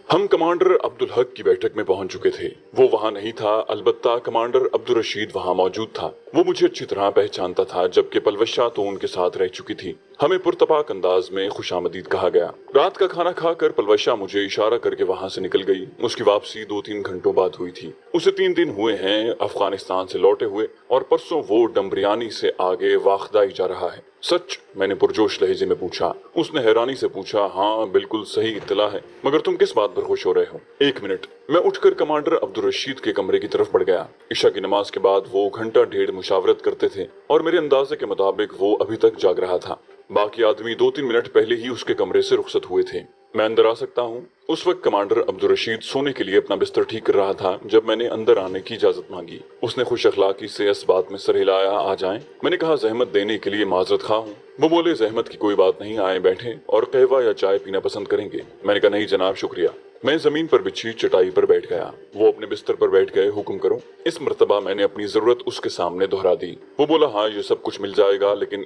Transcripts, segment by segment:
हम कमांडर अब्दुल हक की बैठक में पहुंच चुके थे। वो वहां नहीं था, अलबत्ता कमांडर अब्दुल रशीद वहां मौजूद था। वो मुझे अच्छी तरह पहचानता था, जबकि पलवशा तो उनके साथ रह चुकी थी। हमें पुरतपाक अंदाज में खुशामदीद कहा गया। रात का खाना खाकर पलवशा मुझे इशारा करके वहां से निकल गई। उसकी वापसी 2-3 घंटों बाद हुई थी। उसे 3 दिन हुए हैं अफगानिस्तान से लौटे हुए, और परसों वो डम्बरियानी से आगे वाखदाई जा रहा है। सच? मैंने पुरजोश लहजे में पूछा। उसने हैरानी से पूछा, हाँ बिल्कुल सही इत्तला है, मगर तुम किस बात पर खुश हो रहे हो? 1 मिनट। मैं उठकर कमांडर अब्दुल रशीद के कमरे की तरफ बढ़ गया। इशा की नमाज के बाद वो घंटा डेढ़ मुशावरत करते थे, और मेरे अंदाजे के मुताबिक वो अभी तक जाग रहा था। बाकी आदमी 2-3 मिनट पहले ही उसके कमरे से रुखसत हुए थे। मैं अंदर आ सकता हूँ? उस वक्त कमांडर अब्दुल रशीद सोने के लिए अपना बिस्तर ठीक कर रहा था जब मैंने अंदर आने की इजाजत मांगी। उसने खुश अखलाकी से इस बात में सर हिलाया, आ जाएं। मैंने कहा, जहमत देने के लिए माजरत खा हूँ। वो बोले, जहमत की कोई बात नहीं, आए बैठे, और कहवा या चाय पीना पसंद करेंगे? मैंने कहा, नहीं जनाब शुक्रिया। मैं जमीन पर बिछी चटाई पर बैठ गया। वो अपने बिस्तर पर बैठ गए। हुक्म करो। इस मर्तबा मैंने अपनी जरूरत उसके सामने दोहरा दी। वो बोला, हाँ ये सब कुछ मिल जाएगा, लेकिन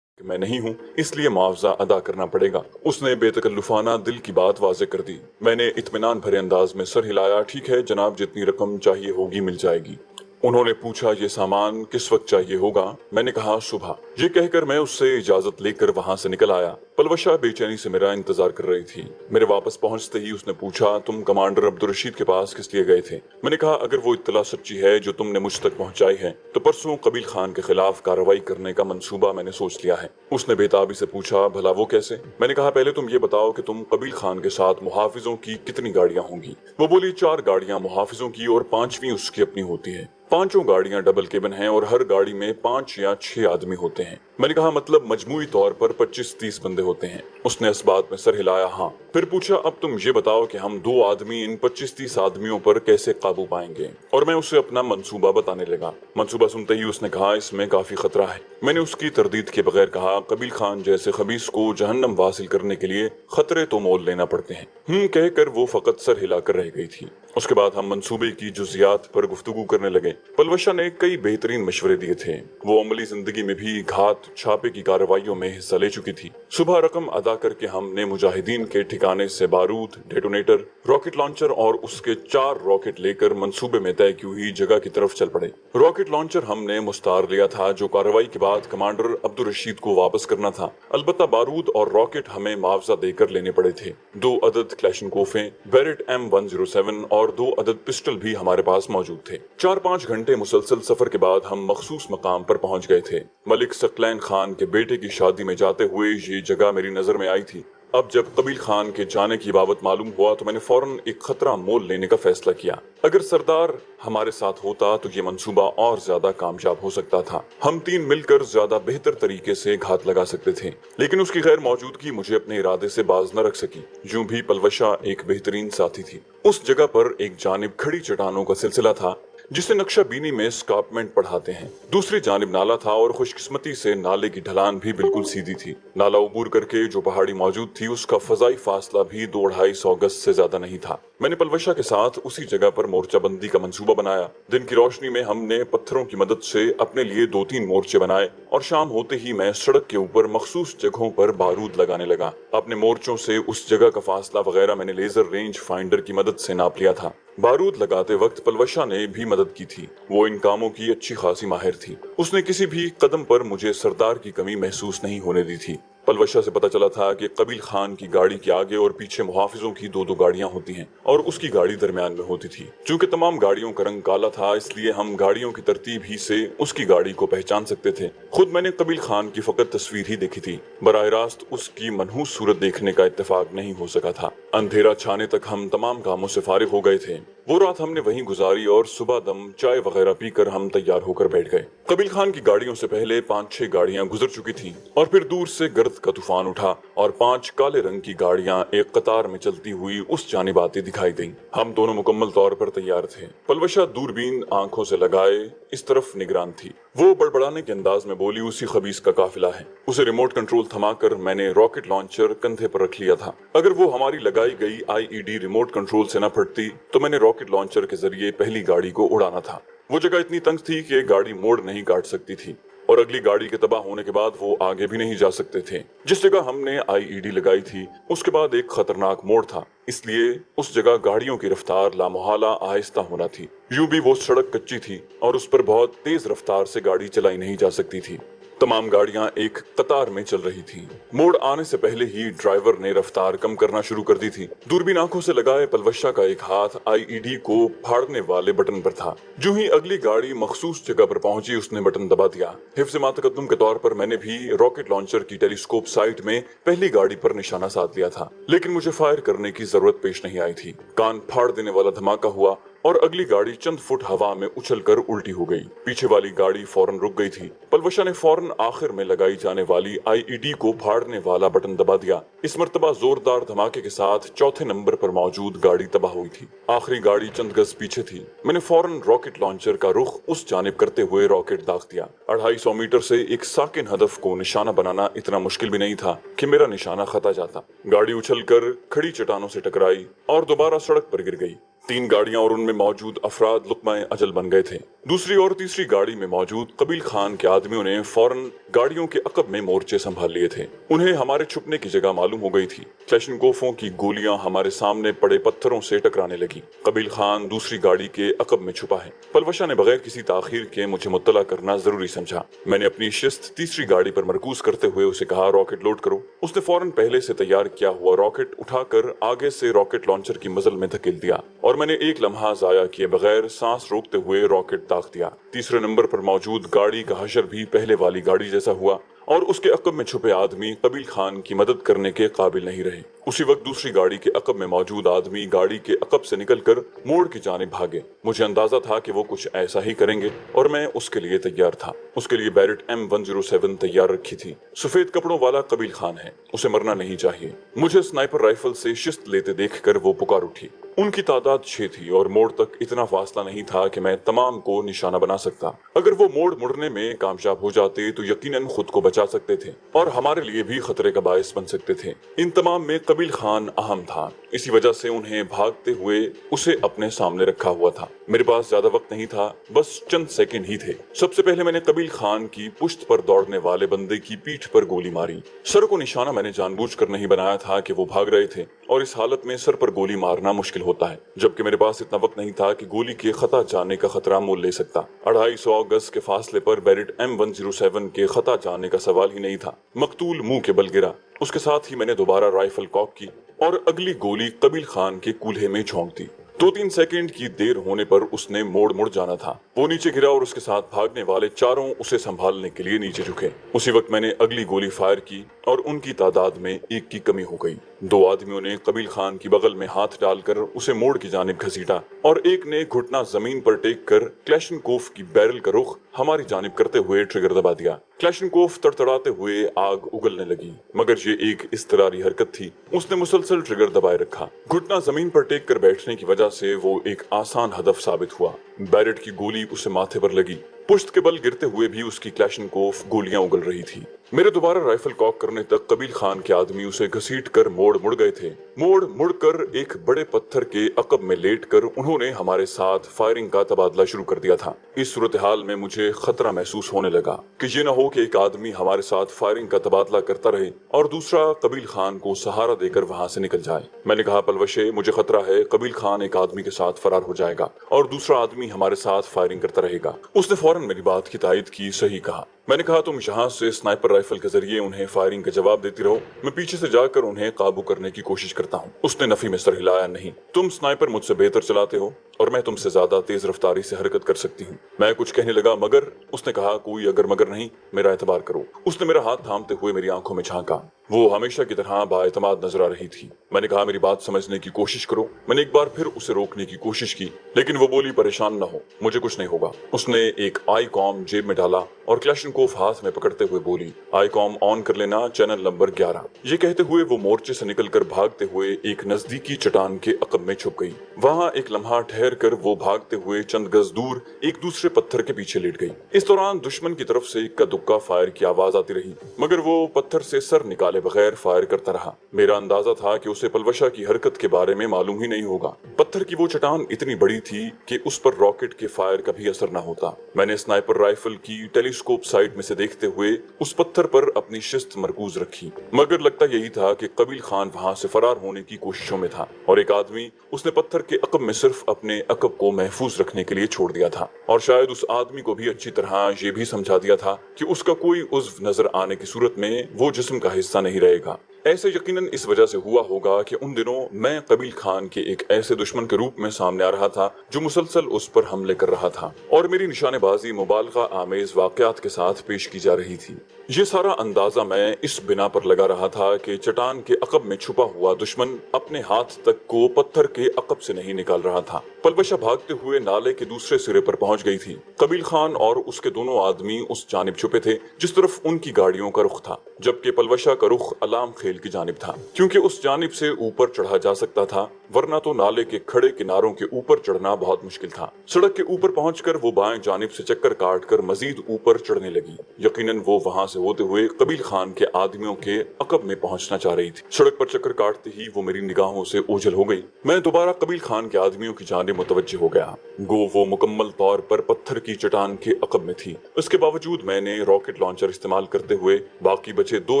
मैं नहीं हूँ, इसलिए मुआवजा अदा करना पड़ेगा। उसने बेतकल्लुफाना दिल की बात वाजे कर दी। मैंने इत्मीनान भरे अंदाज में सर हिलाया, ठीक है जनाब, जितनी रकम चाहिए होगी मिल जाएगी। उन्होंने पूछा, ये सामान किस वक्त चाहिए होगा? मैंने कहा, सुबह। ये कहकर मैं उससे इजाजत लेकर वहां से निकल आया। पलवशा बेचैनी से मेरा इंतजार कर रही थी। मेरे वापस पहुंचते ही उसने पूछा, तुम कमांडर अब्दुल रशीद के पास किस लिए गए थे? मैंने कहा, अगर वो इत्तला सच्ची है जो तुमने मुझ तक पहुंचाई है, तो परसों कबील खान के खिलाफ कार्रवाई करने का मंसूबा मैंने सोच लिया है। उसने बेताबी से पूछा, भला वो कैसे? मैंने कहा, पहले तुम ये बताओ कि तुम कबील खान के साथ मुहाफिजों की कितनी गाड़ियां होंगी? वो बोली, 4 गाड़ियां मुहाफिजों की और 5वीं उसकी अपनी होती है। 5 गाड़ियां डबल केबिन हैं और हर गाड़ी में 5 या 6 आदमी होते हैं। मैंने कहा, मतलब मजमूई तौर पर 25-30 बंदे होते हैं। उसने इस बात में सर हिलाया, हाँ। फिर पूछा, अब तुम ये बताओ कि हम 2 आदमी इन 25-30 आदमियों पर कैसे काबू पाएंगे? और मैं उसे अपना मंसूबा बताने लगा। मंसूबा सुनते ही उसने कहा, इसमें काफी खतरा है। मैंने उसकी तरदीद के बगैर कहा, कबील खान जैसे खबीस को जहन्नम हासिल करने के लिए खतरे तो मोल लेना पड़ते हैं। कहकर वो फकत सर हिलाकर रह गई थी। उसके बाद हम मंसूबे की जुजियात पर गुफ्तगू करने लगे। पलवशा ने कई बेहतरीन मशवरे दिए थे। वो अमली जिंदगी में भी घात छापे की कार्रवाइयों में हिस्सा ले चुकी थी। सुबह रकम अदा करके हमने मुजाहिदीन के ठिकाने से बारूद, डेटोनेटर, रॉकेट लॉन्चर और उसके 4 रॉकेट लेकर मंसूबे में तय की हुई जगह की तरफ चल पड़े। रॉकेट लॉन्चर हमने मुस्तार लिया था, जो कार्रवाई के बाद कमांडर अब्दुल रशीद को वापस करना था। अलबत्ता बारूद और रॉकेट हमें मुआवजा देकर लेने पड़े थे। 2 अदद क्लैशनकोफें, बेरेट M107 और 2 अदद पिस्टल भी हमारे पास मौजूद थे। 4-5 घंटे मुसलसल सफर के बाद हम मखसूस मकाम पर पहुंच गए थे। मलिक सकलैन खान के बेटे की शादी में जाते हुए ये जगह मेरी नजर में आई थी। अब जब कबील खान के जाने की बाबत मालूम हुआ तो मैंने फौरन एक खतरा मोल लेने का फैसला किया। अगर सरदार हमारे साथ होता तो ये मंसूबा और ज्यादा कामयाब हो सकता था। हम 3 मिलकर ज्यादा बेहतर तरीके से घात लगा सकते थे, लेकिन उसकी गैर मौजूदगी मुझे अपने इरादे से बाज न रख सकी। यूं भी पलवशा एक बेहतरीन साथी थी। उस जगह पर एक जानिब खड़ी चट्टानों का सिलसिला था, जिसे नक्शा बीनी में स्कार्पमेंट पढ़ाते हैं। दूसरी जानिब नाला था, और खुशकिस्मती से नाले की ढलान भी बिल्कुल सीधी थी। नाला उबूर करके जो पहाड़ी मौजूद थी, उसका फजाई फासला भी 2-250 गज से ज्यादा नहीं था। मैंने पलवशा के साथ उसी जगह पर मोर्चाबंदी का मंसूबा बनाया। दिन की रोशनी में हमने पत्थरों की मदद से अपने लिए 2-3 मोर्चे बनाए, और शाम होते ही मैं सड़क के ऊपर मखसूस जगहों पर बारूद लगाने लगा। अपने मोर्चों से उस जगह का फासला वगैरह मैंने लेजर रेंज फाइंडर की मदद से नाप लिया था। बारूद लगाते वक्त पलवशा ने भी मदद की थी। वो इन कामों की अच्छी खासी माहिर थी। उसने किसी भी कदम पर मुझे सरदार की कमी महसूस नहीं होने दी थी। पलवशा से पता चला था कि कबील खान की गाड़ी के आगे और पीछे मुहाफिजों की 2-2 गाड़ियां होती हैं, और उसकी गाड़ी दरमियान में होती थी। चूंकि तमाम गाड़ियों का रंग काला था, इसलिए हम गाड़ियों की तरतीब ही से उसकी गाड़ी को पहचान सकते थे। खुद मैंने कबील खान की फकत तस्वीर ही देखी थी, बराह रास्त उसकी मनहूस सूरत देखने का इत्तेफाक नहीं हो सका था। अंधेरा छाने तक हम तमाम कामों से फारिग हो गए थे। वो रात हमने वहीं गुजारी, और सुबह दम चाय वगैरह पीकर हम तैयार होकर बैठ गए। कबील खान की गाड़ियों से पहले 5-6 गाड़ियां गुजर चुकी थीं, और फिर दूर से गर्द का तूफान उठा और 5 काले रंग की गाड़ियां एक कतार में चलती हुई उस जानिब आती दिखाई दी। हम दोनों मुकम्मल तौर पर तैयार थे। पलवशा दूरबीन आंखों से लगाए इस तरफ निगरान थी। वो बड़बड़ाने के अंदाज में बोली, उसी खबीस का काफिला है। उसे रिमोट कंट्रोल थमाकर मैंने रॉकेट लॉन्चर कंधे पर रख लिया था। अगर वो हमारी लगाई गई IED रिमोट कंट्रोल से न फटती तो मैंने रॉकेट लॉन्चर के जरिए पहली गाड़ी को उड़ाना था। वो जगह इतनी तंग थी कि गाड़ी मोड़ नहीं काट सकती थी। और अगली गाड़ी के तबाह होने के बाद वो आगे भी नहीं जा सकते थे। जिस जगह हमने आईईडी लगाई थी उसके बाद एक खतरनाक मोड़ था, इसलिए उस जगह गाड़ियों की रफ्तार लामोहला आहिस्ता होना थी। यूं भी वो सड़क कच्ची थी और उस पर बहुत तेज रफ्तार से गाड़ी चलाई नहीं जा सकती थी। तमाम गाड़ियां एक कतार में चल रही थी। मोड़ आने से पहले ही ड्राइवर ने रफ्तार कम करना शुरू कर दी थी। दूरबीन आंखों से लगाए पलवशा का एक हाथ आईईडी को फाड़ने वाले बटन पर था। जो ही अगली गाड़ी मखसूस जगह पर पहुंची उसने बटन दबा दिया। हिफ्ज़ मातकद्दुम के तौर पर मैंने भी रॉकेट लॉन्चर की टेलीस्कोप साइट में पहली गाड़ी पर निशाना साध लिया था, लेकिन मुझे फायर करने की जरूरत पेश नहीं आई थी। कान फाड़ देने वाला धमाका हुआ और अगली गाड़ी चंद फुट हवा में उछलकर उल्टी हो गई। पीछे वाली गाड़ी फौरन रुक गई थी। पलवशा ने फौरन आखिर में लगाई जाने वाली आईईडी को फाड़ने वाला बटन दबा दिया। इस मर्तबा जोरदार धमाके के साथ चौथे नंबर पर मौजूद गाड़ी तबाह हुई थी। आखिरी गाड़ी चंद गज पीछे थी। मैंने फौरन रॉकेट लॉन्चर का रुख उस जानिब करते हुए रॉकेट दाग दिया। 250 मीटर से एक साकिन हदफ को निशाना बनाना इतना मुश्किल भी नहीं था कि मेरा निशाना खता जाता। गाड़ी उछलकर खड़ी चट्टानों से टकराई और दोबारा सड़क पर गिर गई। 3 गाड़ियां और उनमें मौजूद अफराद लुक्माए अजल बन गए थे। दूसरी और तीसरी गाड़ी में मौजूद कबील खान के आदमियों ने फौरन गाड़ियों के अकब में मोर्चे संभाल लिए थे। उन्हें हमारे छुपने की जगह मालूम हो गई थी। क्लैशनकोफों की गोलियां हमारे सामने पड़े पत्थरों से टकराने लगी। कबील खान दूसरी गाड़ी के अकब में छुपा है। पलवशा ने बगैर किसी ताखीर के मुझे मुत्तला करना जरूरी समझा। मैंने अपनी शिस्त तीसरी गाड़ी पर मरकूज करते हुए उसे कहा, रॉकेट लोड करो। उसने फौरन पहले से तैयार किया हुआ रॉकेट उठाकर आगे से रॉकेट लॉन्चर की मजल में धकेल दिया और मैंने एक लम्हा जाया किए बगैर सांस रोकते हुए रॉकेट दाग दिया। तीसरे नंबर पर मौजूद गाड़ी का हशर भी पहले वाली गाड़ी जैसा हुआ और उसके अकब में छुपे आदमी कबील खान की मदद करने के काबिल नहीं रहे। उसी वक्त दूसरी गाड़ी के अकब में मौजूद आदमी गाड़ी के अकब से निकलकर मोड़ की जानिब भागे। मुझे अंदाजा था कि वो कुछ ऐसा ही करेंगे और मैं उसके लिए तैयार था। उसके लिए बैरेट M107 तैयार रखी थी। सफेद कपड़ों वाला कबील खान है, उसे मरना नहीं चाहिए। मुझे स्नाइपर राइफल से शिस्त लेते देखकर वो पुकार उठी। उनकी तादाद 6 थी और मोड़ तक इतना फासला नहीं था कि मैं तमाम को निशाना बना सकता। अगर वो मोड़ मुड़ने में कामयाब हो जाते तो यकीनन खुद को बचा सकते थे और हमारे लिए भी खतरे का बायस बन सकते थे। इन तमाम में कबील खान अहम था, इसी वजह से उन्हें भागते हुए उसे अपने सामने रखा हुआ था। मेरे पास ज्यादा वक्त नहीं था, बस चंद सेकंड ही थे। सबसे पहले मैंने कबील खान की पुश्त पर दौड़ने वाले बंदे की पीठ पर गोली मारी। सर को निशाना मैंने जानबूझकर नहीं बनाया था कि वो भाग रहे थे और इस हालत में सर पर गोली मारना मुश्किल होता है, जबकि मेरे पास इतना वक्त नहीं था कि गोली के खता जाने का खतरा मोल ले सकता। 250 गज के फासले पर बैरेट M107 के खता जाने का सवाल ही नहीं था। मकतूल मुंह के बल गिरा। उसके साथ ही मैंने दोबारा राइफल कॉक की और अगली गोली कबील खान के कूल्हे में झोंक दी। 2-3 सेकंड की देर होने पर उसने मुड़ जाना था। वो नीचे गिरा और उसके साथ भागने वाले चारों उसे संभालने के लिए नीचे झुके। उसी वक्त मैंने अगली गोली फायर की और उनकी तादाद में एक की कमी हो गई। 2 आदमियों ने कबील खान की बगल में हाथ डालकर उसे मोड़ की जानिब घसीटा और एक ने घुटना जमीन पर टेक कर क्लैशनकोफ की बैरल का रुख हमारी जानिब करते हुए ट्रिगर दबा दिया। क्लैशनकोफ तड़तड़ाते हुए आग उगलने लगी, मगर ये एक इस्तरारी हरकत थी। उसने मुसलसल ट्रिगर दबाए रखा। घुटना जमीन पर टेक कर बैठने की वजह से वो एक आसान हदफ साबित हुआ। बैरेट की गोली उसे माथे पर लगी। पुश्त के बल गिरते हुए भी उसकी क्लैशनकोफ गोलियां उगल रही थी। मेरे दोबारा राइफल कॉक करने तक कबील खान के आदमी उसे घसीट कर मुड़ गए थे। मुड़कर एक बड़े पत्थर के अकब में लेटकर उन्होंने हमारे साथ फायरिंग का तबादला शुरू कर दिया था। इस सूरत हाल में मुझे खतरा महसूस होने लगा कि ये न हो कि एक आदमी हमारे साथ फायरिंग का तबादला करता रहे और दूसरा कबील खान को सहारा देकर वहां से निकल जाए। मैंने कहा, पलवशे, मुझे खतरा है कबील खान एक आदमी के साथ फरार हो जाएगा और दूसरा आदमी हमारे साथ फायरिंग करता रहेगा। उसने फौरन मेरी बात की तायद की। सही कहा। मैंने कहा, तुम यहाँ से स्नाइपर राइफल के जरिए उन्हें फायरिंग का जवाब देती रहो, मैं पीछे से जाकर उन्हें काबू करने की कोशिश करता हूँ। उसने नफी में सर हिलाया। नहीं, तुम स्नाइपर मुझसे बेहतर चलाते हो और मैं तुमसे ज्यादा तेज रफ्तारी से हरकत कर सकती हूँ। मैं कुछ कहने लगा मगर उसने कहा, कोई अगर मगर नहीं, मेरा एतबार करो। उसने मेरा हाथ थामते हुए मेरी आंखों में झांका। वो हमेशा की तरह बाएतमाद नजर आ रही थी। मैंने कहा, मेरी बात समझने की कोशिश करो। मैंने एक बार फिर उसे रोकने की कोशिश की, लेकिन वो बोली, परेशान न हो, मुझे कुछ नहीं होगा। उसने एक आई कॉम जेब में डाला और क्लैशनकोफ हाथ में पकड़ते हुए बोली, आई कॉम ऑन कर लेना, चैनल नंबर 11। ये कहते हुए वो मोर्चे से निकलकर भागते हुए एक नजदीकी चट्टान के अकब में छुप गई। वहां एक लम्हा ठहर कर वो भागते हुए चंद गज दूर एक दूसरे पत्थर के पीछे लेट गई। इस दौरान दुश्मन की तरफ से इक्का दुक्का फायर की आवाज आती रही, मगर वो पत्थर से सर निकाले बगैर फायर करता रहा। मेरा अंदाजा था कि उसे पलवशा की हरकत के बारे में मालूम ही नहीं होगा। पत्थर की वो चट्टान इतनी बड़ी थी कि उस पर रॉकेट के फायर का भी असर न होता। मैंने स्नाइपर राइफल की टेलीस्कोप टेलीस्कोप साइड में से देखते हुए उस पत्थर पर अपनी शिस्त मरकूज रखी, मगर लगता यही था कि कबील खान वहां से फरार होने की कोशिशों में था और एक आदमी उसने पत्थर के अकब में सिर्फ अपने अकब को महफूज रखने के लिए छोड़ दिया था। और शायद उस आदमी को भी अच्छी तरह ये भी समझा दिया था कि उसका कोई उज़्व नजर आने की सूरत में वो जिस्म का हिस्सा नहीं रहेगा। ऐसे यकीनन इस वजह से हुआ होगा कि उन दिनों मैं कबील खान के एक ऐसे दुश्मन के रूप में सामने आ रहा था जो मुसलसल उस पर हमले कर रहा था और मेरी निशानेबाजी मुबालगा आमेज वाकयात के साथ पेश की जा रही थी। ये सारा अंदाजा मैं इस बिना पर लगा रहा था कि चट्टान के अकब में छुपा हुआ दुश्मन अपने हाथ तक को पत्थर के अकब से नहीं निकाल रहा था। पलवशा भागते हुए नाले के दूसरे सिरे पर पहुंच गई थी। कबील खान और उसके दोनों आदमी उस जानिब छुपे थे जिस तरफ उनकी गाड़ियों का रुख था, जबकि पलवशा का रुख अलाम खेल की जानिब था, क्योंकि उस जानिब से ऊपर चढ़ा जा सकता था, वरना तो नाले के खड़े किनारों के ऊपर चढ़ना बहुत मुश्किल था। सड़क के ऊपर पहुंचकर वो बाएं जानिब से चक्कर काटकर मजीद ऊपर चढ़ने लगी। यकीनन वो वहां से होते हुए कबील खान के आदमियों के अकब में पहुंचना चाह रही थी। सड़क पर चक्कर काटते ही वो मेरी निगाहों से ओझल हो गई। मैं दोबारा कबील खान के आदमियों की जानिब मुतवज्जे हो गया। गो वो मुकम्मल तौर पर पत्थर की चट्टान के अकब में थी। इसके बावजूद मैंने रॉकेट लॉन्चर इस्तेमाल करते हुए बाकी बचे 2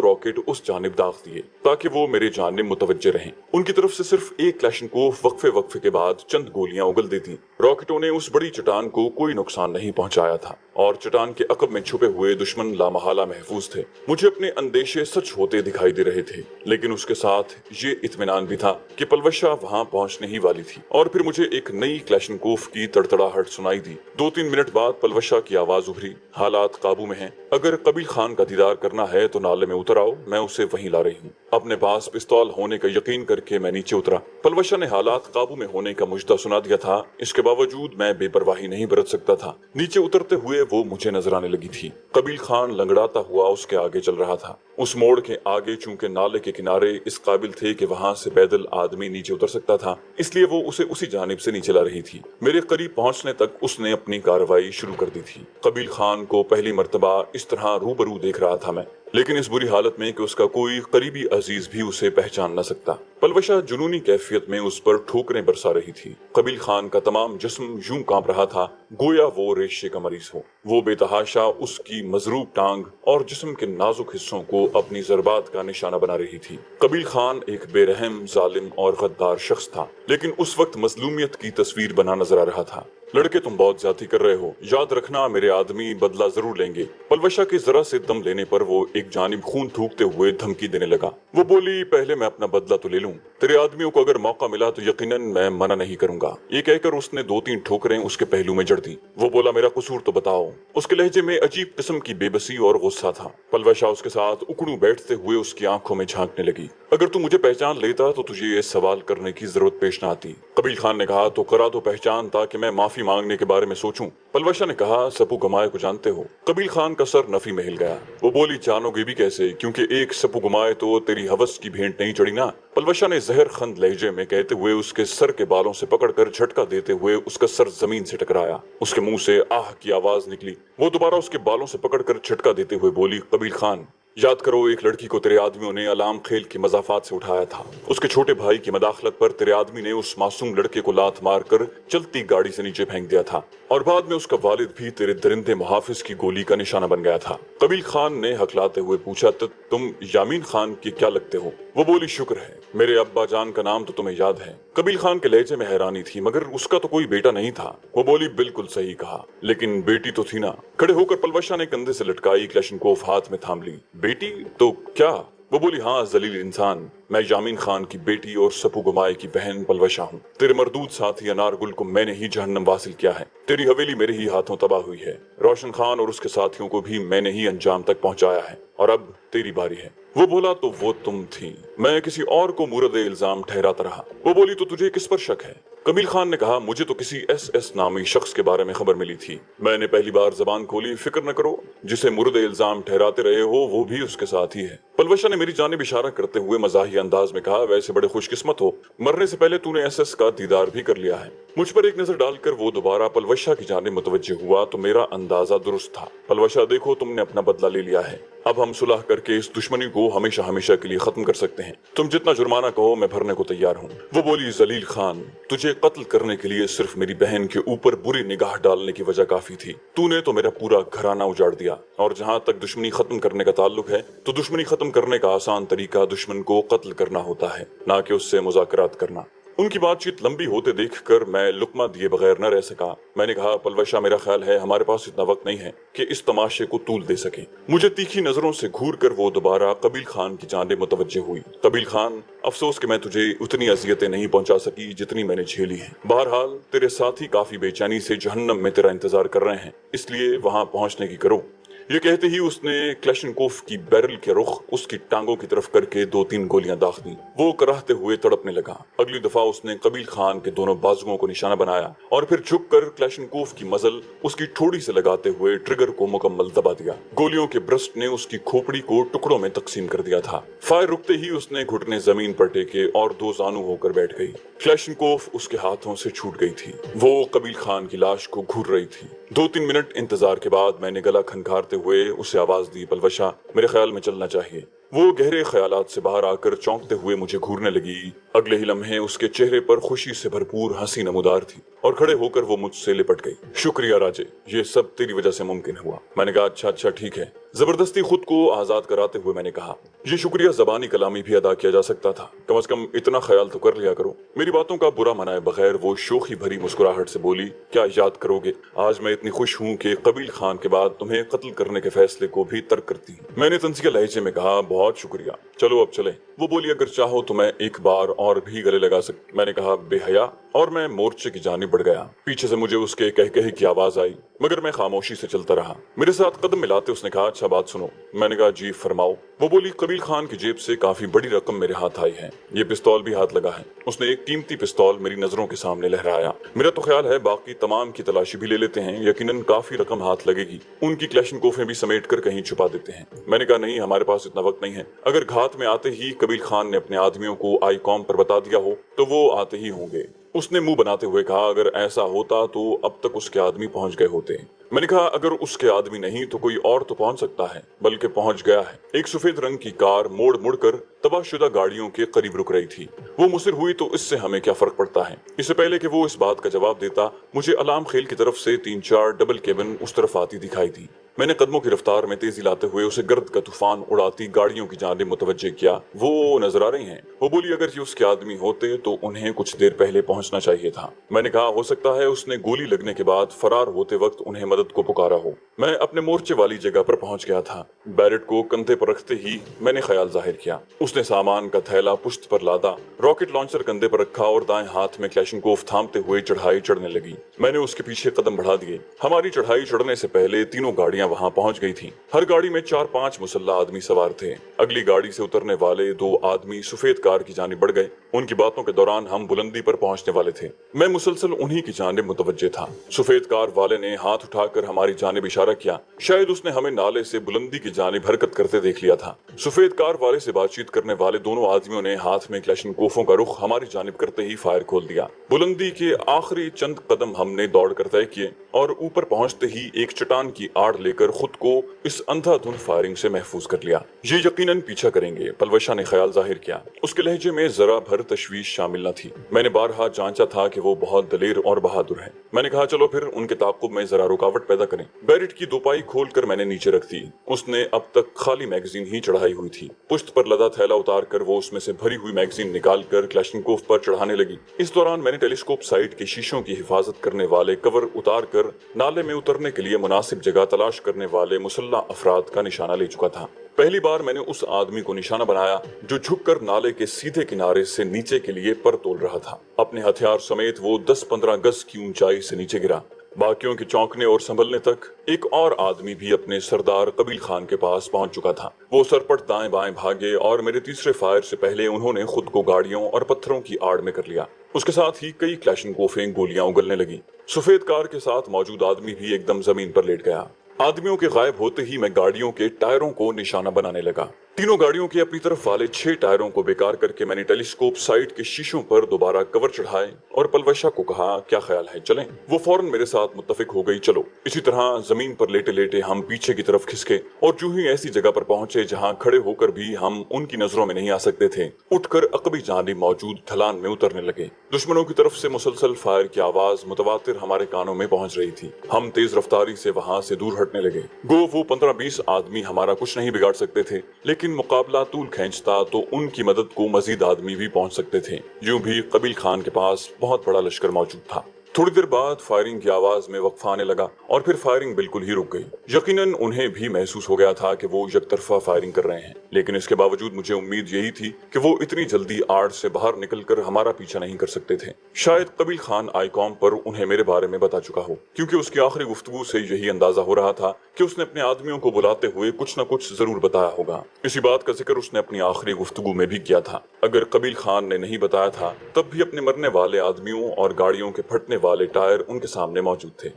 रॉकेट उस जानिब दाग दिए ताकि वो मेरे जानिब मुतवज्जे रहें। उनकी तरफ से सिर्फ एक क्लैशनकोफ वक्फे के बाद चंद गोलियां उगल दी थी। रॉकेटों ने उस बड़ी चट्टान को कोई नुकसान नहीं पहुंचाया था और चट्टान के अकब में छुपे हुए दुश्मन लामहला महफूज थे। मुझे अपने अंदेशे सच होते दिखाई दे रहे थे, लेकिन उसके साथ ये इत्मीनान भी था कि पलवशा वहां पहुंचने ही वाली थी। और फिर मुझे एक नई क्लैशनकोफ की तड़तड़ाहट सुनाई दी। 2-3 मिनट बाद पलवशा की आवाज उभरी, हालात काबू में हैं। अगर कबील खान का दीदार करना है तो नाले में उतर आओ, मैं उसे वहीं ला रही हूँ। अपने पास पिस्तौल होने का यकीन करके मैं नीचे उतरा। पलवशा ने हालात काबू में होने का मुजदा सुना दिया था, इसके बावजूद मैं बेपरवाही नहीं बरत सकता था। नीचे उतरते हुए वो मुझे नजर आने लगी थी। कबील खान लंगड़ाता हुआ उसके आगे चल रहा था। उस मोड़ के आगे चूंकि नाले के किनारे इस काबिल थे कि वहां से पैदल आदमी नीचे उतर सकता था, इसलिए वो उसे उसी जानिब से नीचे ला रही थी। मेरे करीब पहुंचने तक उसने अपनी कार्रवाई शुरू कर दी थी। कबील खान को पहली मर्तबा इस तरह रूबरू देख रहा था मैं, लेकिन इस बुरी हालत में कि उसका कोई करीबी अजीज भी उसे पहचान न सकता। पलवशा जुनूनी कैफियत में उस पर ठोकरें बरसा रही थी। कबील खान का तमाम जिस्म यूं कांप रहा था गोया वो रेशे का मरीज हो। वो बेतहाशा उसकी मजरूब टांग और जिस्म के नाजुक हिस्सों को अपनी जरबात का निशाना बना रही थी। कबील खान एक बेरहम, जालिम और गद्दार शख्स था, लेकिन उस वक्त मजलूमियत की तस्वीर बना नजर आ रहा था। लड़के तुम बहुत ज्यादती कर रहे हो, याद रखना मेरे आदमी बदला जरूर लेंगे। पलवशा के जरा से दम लेने पर वो एक जानिब खून थूकते हुए धमकी देने लगा। वो बोली, पहले मैं अपना बदला तो ले लूं, तेरे आदमियों को अगर मौका मिला तो यकीनन मैं मना नहीं करूंगा। ये कहकर उसने 2-3 ठोकरें उसके पहलू में जड़ दी। वो बोला, मेरा कसूर तो बताओ। उसके लहजे में अजीब किस्म की बेबसी और गुस्सा था। पलवशा उसके साथ उकड़ू बैठते हुए उसकी आंखों में झांकने लगी। अगर तू मुझे पहचान लेता तो तुझे ये सवाल करने की जरूरत पेश न आती। कबील खान ने कहा, तो करा दो पहचान ताकि मैं माफी मांगने के बारे में सोचूं। पलवशा ने कहा, सपू गमाए को जानते हो? कबील खान का सर नफी में हिल गया। वो बोली, जानोगे भी कैसे, क्योंकि एक सपू गमाए तो तेरी हवस की भेंट नहीं चढ़ी ना। पलवशा ने जहर खंद लहजे में कहते हुए उसके सर के बालों से पकड़कर झटका देते हुए उसका सर जमीन से टकराया। उसके मुंह से आह की आवाज निकली। वो दोबारा उसके बालों से पकड़कर झटका देते हुए बोली, कबील खान, याद करो एक लड़की को तेरे आदमियों ने अलाम खेल की मजाफात से उठाया था। उसके छोटे भाई की मदाखलत पर तेरे आदमी ने उस मासूम लड़के को लात मारकर चलती गाड़ी से नीचे फेंक दिया था और बाद में उसका वालिद भी तेरे दरिंदे मुहाफिज की गोली का निशाना बन गया था। कबील खान ने हकलाते हुए पूछा, तुम यामीन खान के क्या लगते हो? वो बोली, शुक्र है, मेरे अब्बा जान का नाम तो तुम्हें याद है। कबील खान के लहजे में हैरानी थी, मगर उसका तो कोई बेटा नहीं था। वो बोली, बिल्कुल सही कहा, लेकिन बेटी तो थी ना। खड़े होकर पलवशा ने कंधे से लटकाई क्लैशनकोफ हाथ में थाम ली। बेटी तो क्या? वो बोली, हाँ जलील इंसान, मैं यामीन खान की बेटी और सपू गुमाए की बहन पलवशा हूँ। तेरे मरदूद साथी अनारगुल को मैंने ही जहन्नम वासिल किया है। तेरी हवेली मेरे ही हाथों तबाह हुई है। रोशन खान और उसके साथियों को भी मैंने ही अंजाम तक पहुंचाया है और अब तेरी बारी है। वो बोला, तो वो तुम थी। मैं किसी और को मुरद इल्जाम ठहराता रहा। वो बोली, तो तुझे किस पर शक है? कबील खान ने कहा, मुझे तो किसी SS नामी शख्स के बारे में खबर मिली थी। मैंने पहली बार जबान खोली। फिक्र न करो, जिसे मुरद इल्जाम ठहराते रहे हो वो भी उसके साथ ही है। पलवशा ने मेरी जानिब इशारा करते हुए मजाही अंदाज में कहा, वैसे बड़े खुशकिस्मत हो, मरने से पहले तूने SS का दीदार भी कर लिया है। मुझ पर एक नजर डालकर वो दोबारा पलवशा की जानिब मुतवज्जे हुआ तो मेरा अंदाजा दुरुस्त था। पलवशा, देखो तुमने अपना बदला ले लिया है। अब हम सुलह करके इस दुश्मनी को हमेशा हमेशा के लिए खत्म कर सकते हैं। तुम जितना जुर्माना कहो मैं भरने को तैयार हूँ। वो बोली, जलील खान, तुझे कत्ल करने के लिए सिर्फ मेरी बहन के ऊपर बुरी निगाह डालने की वजह काफी थी। तूने तो मेरा पूरा घराना उजाड़ दिया। और जहाँ तक दुश्मनी खत्म करने का ताल्लुक है तो दुश्मनी खत्म करने का आसान तरीका दुश्मन को कत्ल करना होता है, ना कि उससे मुज़ाकरात करना। उनकी बातचीत लंबी होते देखकर मैं लुकमा दिए बगैर न रह सका। मैंने कहा, पलवशा, मेरा ख्याल है हमारे पास इतना वक्त नहीं है कि इस तमाशे को तूल दे सके। मुझे तीखी नजरों से घूर कर वो दोबारा कबील खान की जानिब मुतवज्जे हुई। कबील खान, अफसोस कि मैं तुझे उतनी अजियतें नहीं पहुंचा सकी जितनी मैंने झेली है। बहरहाल तेरे साथी काफी बेचैनी से जहन्नम में तेरा इंतजार कर रहे हैं, इसलिए वहां पहुंचने की करो। ये कहते ही उसने क्लैशनकोफ की बैरल के रुख उसकी टांगों की तरफ करके 2-3 गोलियां दाग दी। वो कराहते हुए तड़पने लगा। अगली दफा उसने कबील खान के दोनों बाजुओं को निशाना बनाया और फिर झुककर क्लैशनकोफ की मजल उसकी ठोड़ी से लगाते हुए ट्रिगर को मुकम्मल दबा दिया। गोलियों के ब्रस्ट ने उसकी खोपड़ी को टुकड़ों में तकसीम कर दिया था। फायर रुकते ही उसने घुटने जमीन पर टेके और दो जानू होकर बैठ गई। क्लैशनकोफ उसके हाथों से छूट गई थी। वो कबील खान की लाश को घूर रही थी। 2-3 मिनट इंतजार के बाद मैंने गला खनखारते हुए उसे आवाज दी, पलवशा, मेरे ख्याल में चलना चाहिए। वो गहरे ख्यालात से बाहर आकर चौंकते हुए मुझे घूरने लगी। अगले ही लम्हे उसके चेहरे पर खुशी से भरपूर हंसी नमूदार थी और खड़े होकर वो मुझसे लिपट गई। शुक्रिया राजे, ये सब तेरी वजह से मुमकिन हुआ। मैंने कहा, अच्छा ठीक है। जबरदस्ती खुद को आजाद कराते हुए मैंने कहा, ये शुक्रिया जबानी कलामी भी अदा किया जा सकता था। कम से कम इतना ख्याल तो कर लिया करो। मेरी बातों का बुरा मनाए बगैर वो शोखी भरी मुस्कुराहट से बोली, क्या याद करोगे, आज मैं इतनी खुश हूँ कि कबील खान के बाद तुम्हें कत्ल करने के फैसले को भी तर्क करती हूँ। मैंने तंजिया लहजे में कहा, बहुत शुक्रिया, चलो अब चले। वो बोली, अगर चाहो तो मैं एक बार और भी गले लगा सकती। मैंने कहा, बेहया, और मैं मोर्चे की जानिब बढ़ गया। पीछे से मुझे उसके कह की आवाज आई, मगर मैं खामोशी से चलता रहा। मेरे साथ कदम मिलाते उसने कहा, अच्छा बात सुनो। मैंने कहा, जी फरमाओ। वो बोली, कबील खान की जेब से काफी बड़ी रकम मेरे हाथ आई है। ये पिस्तौल भी हाथ लगा है। उसने एक कीमती पिस्तौल मेरी नजरों के सामने लहराया। मेरा तो ख्याल है बाकी तमाम की तलाशी भी ले लेते हैं, यकीनन काफी रकम हाथ लगेगी। उनकी क्लैशनकोफें भी समेट कर कहीं छुपा देते हैं। मैंने कहा, नहीं, हमारे पास इतना वक्त नहीं है। अगर घात में आते ही कबील खान ने अपने आदमियों को आई कॉम पर बता दिया हो तो वो आते ही होंगे। उसने मुंह बनाते हुए कहा, अगर ऐसा होता तो अब तक उसके आदमी पहुंच गए होते। मैंने कहा, अगर उसके आदमी नहीं तो कोई और तो पहुंच सकता है, बल्कि पहुंच गया है। एक सफेद रंग की कार मोड़ मुड़कर तबाहशुदा गाड़ियों के करीब रुक रही थी। वो मुसिर हुई तो इससे हमें क्या फर्क पड़ता है। इससे पहले कि वो इस बात का जवाब देता, मुझे अलाम खेल की तरफ से 3-4 डबल केबिन उस तरफ आती दिखाई दी। मैंने कदमों की रफ्तार में तेजी लाते हुए उसे गर्द का तूफान उड़ाती गाड़ियों की जानिब मुतवज्जे किया। वो नजर आ रही हैं। वो बोली, अगर ये उसके आदमी होते तो उन्हें कुछ देर पहले पहुंचना चाहिए था। मैंने कहा, हो सकता है उसने गोली लगने के बाद फरार होते वक्त उन्हें मदद को पुकारा हो। मैं अपने मोर्चे वाली जगह पर पहुंच गया था। बैरेट को कंधे पर रखते ही मैंने ख्याल जाहिर किया। उसने सामान का थैला पुश्त पर लादा, रॉकेट लॉन्चर कंधे पर रखा और दाएं हाथ में क्लैशनकोफ थामते हुए चढ़ाई चढ़ने लगी। मैंने उसके पीछे कदम बढ़ा दिए। हमारी चढ़ाई चढ़ने से पहले तीनों गाड़ियां वहां पहुंच गई थीं। हर गाड़ी में 4-5 मुसल्ला आदमी सवार थे। अगली गाड़ी से उतरने वाले 2 आदमी सफेद कार की जानिब बढ़ गए। उनकी बातों के दौरान हम बुलंदी पर पहुंचने वाले थे। मैं मुसलसल उन्हीं की जानिब मुतवज्जे था। सफेद कार वाले ने हाथ उठाकर हमारी जानिब इशारा किया। शायद उसने हमें नाले से बुलंदी की जानिब हरकत करते देख लिया था। सफेद कार वाले से बातचीत करने वाले दोनों आदमियों ने हाथ में क्लैशनकोफों का रुख हमारी जानिब करते ही फायर खोल दिया। बुलंदी के आखिरी चंद कदम हमने दौड़ कर तय किए और ऊपर पहुंचते ही एक चट्टान की आड़ लेकर खुद को इस अंधाधुंध फायरिंग से महफूज कर लिया। ये यकीनन पीछा करेंगे, पलवशा ने ख्याल जाहिर किया। उसके लहजे में जरा भर तशवीश शामिल न थी। मैंने बारहा जांचा था कि वो बहुत दलेर और बहादुर है। मैंने कहा, चलो फिर उनके ताक़ुब में जरा रुकावट पैदा करें। बैरेट की दोपाई खोलकर मैंने नीचे रख दी। उसने अब तक खाली मैगजीन ही चढ़ाई हुई थी। पुश्त पर लदा थैला उतार कर वो उसमें से भरी हुई मैगजीन निकाल कर क्लैशनकोफ पर चढ़ाने लगी। इस दौरान मैंने टेलीस्कोप साइट के शीशों की हिफाजत करने वाले कवर उतार कर नाले में उतरने के लिए मुनासिब जगह तलाश करने वाले मुसल्ला अफराद का निशाना ले चुका था। पहली बार मैंने उस आदमी को निशाना बनाया जो झुककर नाले के सीधे किनारे से नीचे के लिए पर तोल रहा था। अपने हथियार समेत वो 10-15 गज की ऊंचाई से नीचे गिरा। बाकियों के चौंकने और संभलने तक एक और आदमी भी अपने सरदार कबील खान के पास पहुंच चुका था। वो सरपट दाएं बाएं भागे और मेरे तीसरे फायर से पहले उन्होंने खुद को गाड़ियों और पत्थरों की आड़ में कर लिया। उसके साथ ही कई क्लैशनकोफें गोलियां उगलने लगी। सफेद कार के साथ मौजूद आदमी भी एकदम जमीन पर लेट गया। आदमियों के गायब होते ही मैं गाड़ियों के टायरों को निशाना बनाने लगा। तीनों गाड़ियों के अपनी तरफ वाले 6 टायरों को बेकार करके मैंने टेलीस्कोप साइड के शीशों पर दोबारा कवर चढ़ाए और पलवशा को कहा, क्या ख्याल है, चलें? वो फौरन मेरे साथ मुत्तफिक हो गई, चलो। इसी तरह जमीन पर लेटे लेटे हम पीछे की तरफ खिसके और जो ही ऐसी जगह पर पहुंचे जहां खड़े होकर भी हम उनकी नजरों में नहीं आ सकते थे, उठकर अकबी जानिब मौजूद ढलान में उतरने लगे। दुश्मनों की तरफ से मुसलसल फायर की आवाज मुतवातिर हमारे कानों में पहुंच रही थी। हम तेज रफ्तारी से वहां से दूर हटने लगे। गो वो 15-20 आदमी हमारा कुछ नहीं बिगाड़ सकते थे, लेकिन मुकाबला तूल खींचता तो उनकी मदद को मजीद आदमी भी पहुंच सकते थे। यूं भी कबील खान के पास बहुत बड़ा लश्कर मौजूद था। थोड़ी देर बाद फायरिंग की आवाज में वक्फा आने लगा और फिर फायरिंग बिल्कुल ही रुक गई। यकीनन उन्हें भी महसूस हो गया था कि वो यकतरफा फायरिंग कर रहे हैं, लेकिन इसके बावजूद मुझे उम्मीद यही थी कि वो इतनी जल्दी आड़ से बाहर निकलकर हमारा पीछा नहीं कर सकते थे। शायद कबील खान आईकॉम पर उन्हें मेरे बारे में बता चुका हो, क्योंकि उसकी आखिरी गुफ्तगू से यही अंदाजा हो रहा था कि उसने अपने आदमियों को बुलाते हुए कुछ न कुछ जरूर बताया होगा। इसी बात का जिक्र उसने अपनी आखिरी गुफ्तगू में भी किया था। अगर कबील खान ने नहीं बताया था, तब भी अपने मरने वाले आदमियों और गाड़ियों के फटने वाले टायर उनके सामने मौजूद थे।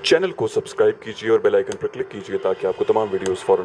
चैनल को सब्सक्राइब कीजिए और बेल आइकन पर क्लिक कीजिए ताकि आपको तमाम वीडियोस फौरन